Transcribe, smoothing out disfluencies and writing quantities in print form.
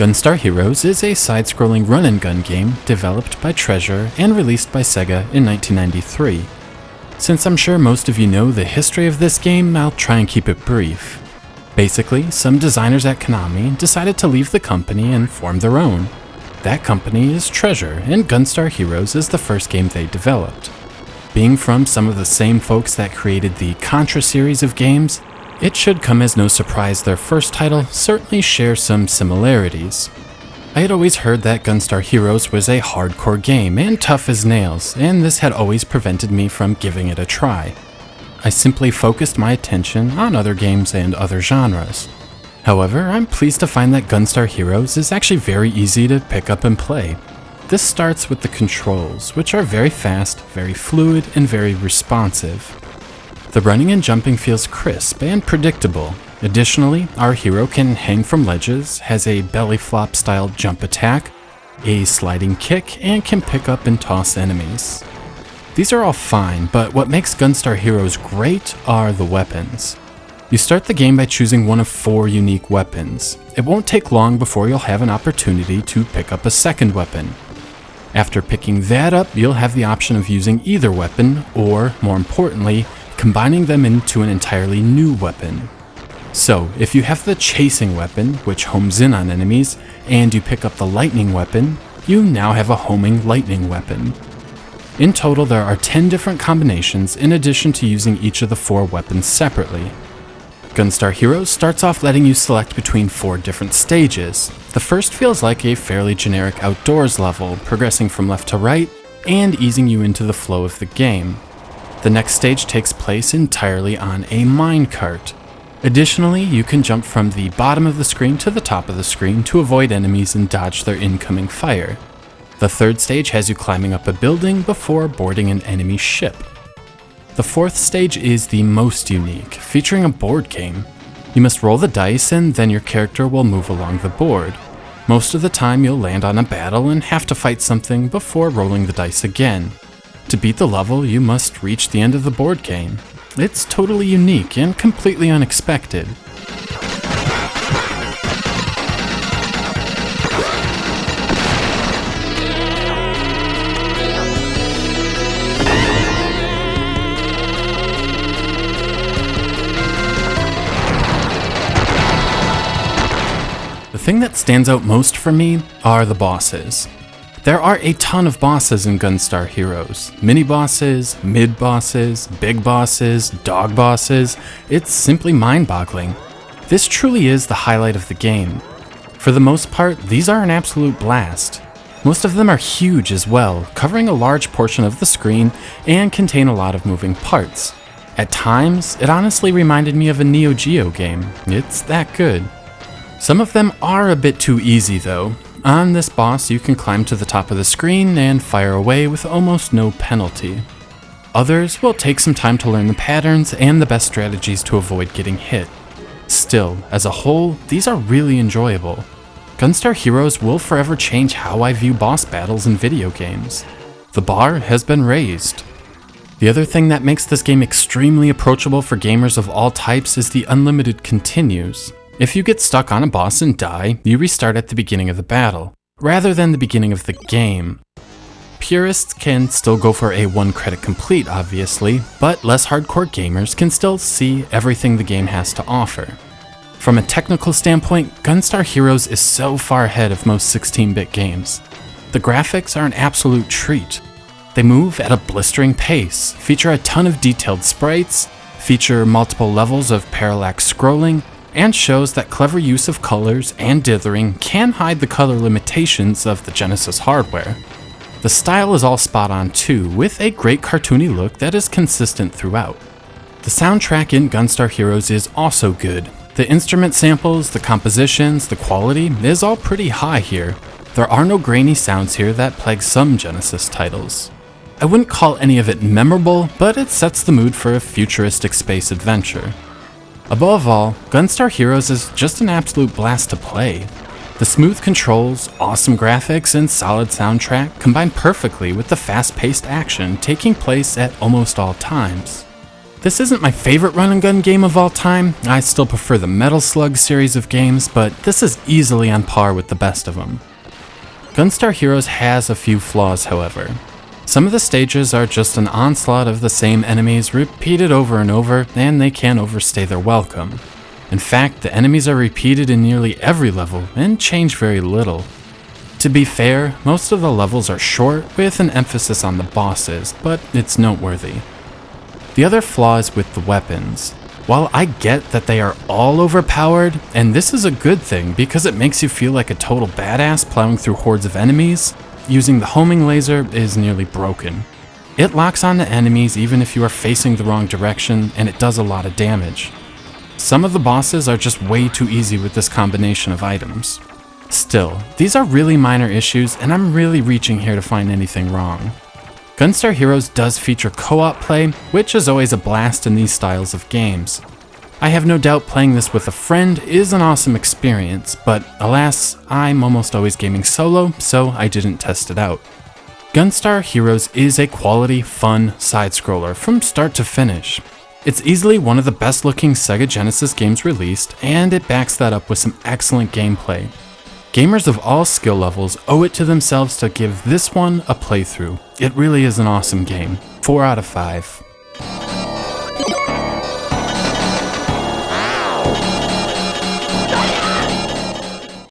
Gunstar Heroes is a side-scrolling run-and-gun game developed by Treasure and released by Sega in 1993. Since I'm sure most of you know the history of this game, I'll try and keep it brief. Basically, some designers at Konami decided to leave the company and form their own. That company is Treasure, and Gunstar Heroes is the first game they developed. Being from some of the same folks that created the Contra series of games, it should come as no surprise their first title certainly shares some similarities. I had always heard that Gunstar Heroes was a hardcore game and tough as nails, and this had always prevented me from giving it a try. I simply focused my attention on other games and other genres. However, I'm pleased to find that Gunstar Heroes is actually very easy to pick up and play. This starts with the controls, which are very fast, very fluid, and very responsive. The running and jumping feels crisp and predictable. Additionally, our hero can hang from ledges, has a belly flop style jump attack, a sliding kick, and can pick up and toss enemies. These are all fine, but what makes Gunstar Heroes great are the weapons. You start the game by choosing one of 4 unique weapons. It won't take long before you'll have an opportunity to pick up a second weapon. After picking that up, you'll have the option of using either weapon, or, more importantly, combining them into an entirely new weapon. So, if you have the chasing weapon, which homes in on enemies, and you pick up the lightning weapon, you now have a homing lightning weapon. In total, there are 10 different combinations in addition to using each of the 4 weapons separately. Gunstar Heroes starts off letting you select between 4 different stages. The first feels like a fairly generic outdoors level, progressing from left to right, and easing you into the flow of the game. The next stage takes place entirely on a minecart. Additionally, you can jump from the bottom of the screen to the top of the screen to avoid enemies and dodge their incoming fire. The third stage has you climbing up a building before boarding an enemy ship. The fourth stage is the most unique, featuring a board game. You must roll the dice and then your character will move along the board. Most of the time you'll land on a battle and have to fight something before rolling the dice again. To beat the level, you must reach the end of the board game. It's totally unique and completely unexpected. The thing that stands out most for me are the bosses. There are a ton of bosses in Gunstar Heroes. Mini-bosses, mid-bosses, big bosses, dog bosses. It's simply mind-boggling. This truly is the highlight of the game. For the most part, these are an absolute blast. Most of them are huge as well, covering a large portion of the screen and contain a lot of moving parts. At times, it honestly reminded me of a Neo Geo game. It's that good. Some of them are a bit too easy though. On this boss, you can climb to the top of the screen and fire away with almost no penalty. Others will take some time to learn the patterns and the best strategies to avoid getting hit. Still, as a whole, these are really enjoyable. Gunstar Heroes will forever change how I view boss battles in video games. The bar has been raised. The other thing that makes this game extremely approachable for gamers of all types is the unlimited continues. If you get stuck on a boss and die, you restart at the beginning of the battle, rather than the beginning of the game. Purists can still go for a 1 credit complete, obviously, but less hardcore gamers can still see everything the game has to offer. From a technical standpoint, Gunstar Heroes is so far ahead of most 16-bit games. The graphics are an absolute treat. They move at a blistering pace, feature a ton of detailed sprites, feature multiple levels of parallax scrolling, and shows that clever use of colors and dithering can hide the color limitations of the Genesis hardware. The style is all spot on too, with a great cartoony look that is consistent throughout. The soundtrack in Gunstar Heroes is also good. The instrument samples, the compositions, the quality is all pretty high here. There are no grainy sounds here that plague some Genesis titles. I wouldn't call any of it memorable, but it sets the mood for a futuristic space adventure. Above all, Gunstar Heroes is just an absolute blast to play. The smooth controls, awesome graphics, and solid soundtrack combine perfectly with the fast-paced action taking place at almost all times. This isn't my favorite run and gun game of all time. I still prefer the Metal Slug series of games, but this is easily on par with the best of them. Gunstar Heroes has a few flaws, however. Some of the stages are just an onslaught of the same enemies repeated over and over, and they can't overstay their welcome. In fact, the enemies are repeated in nearly every level and change very little. To be fair, most of the levels are short with an emphasis on the bosses, but it's noteworthy. The other flaw is with the weapons. While I get that they are all overpowered, and this is a good thing because it makes you feel like a total badass plowing through hordes of enemies, using the homing laser is nearly broken. It locks onto enemies even if you are facing the wrong direction, and it does a lot of damage. Some of the bosses are just way too easy with this combination of items. Still, these are really minor issues, and I'm really reaching here to find anything wrong. Gunstar Heroes does feature co-op play, which is always a blast in these styles of games. I have no doubt playing this with a friend is an awesome experience, but alas, I'm almost always gaming solo, so I didn't test it out. Gunstar Heroes is a quality, fun side-scroller from start to finish. It's easily one of the best looking Sega Genesis games released, and it backs that up with some excellent gameplay. Gamers of all skill levels owe it to themselves to give this one a playthrough. It really is an awesome game. 4 out of 5.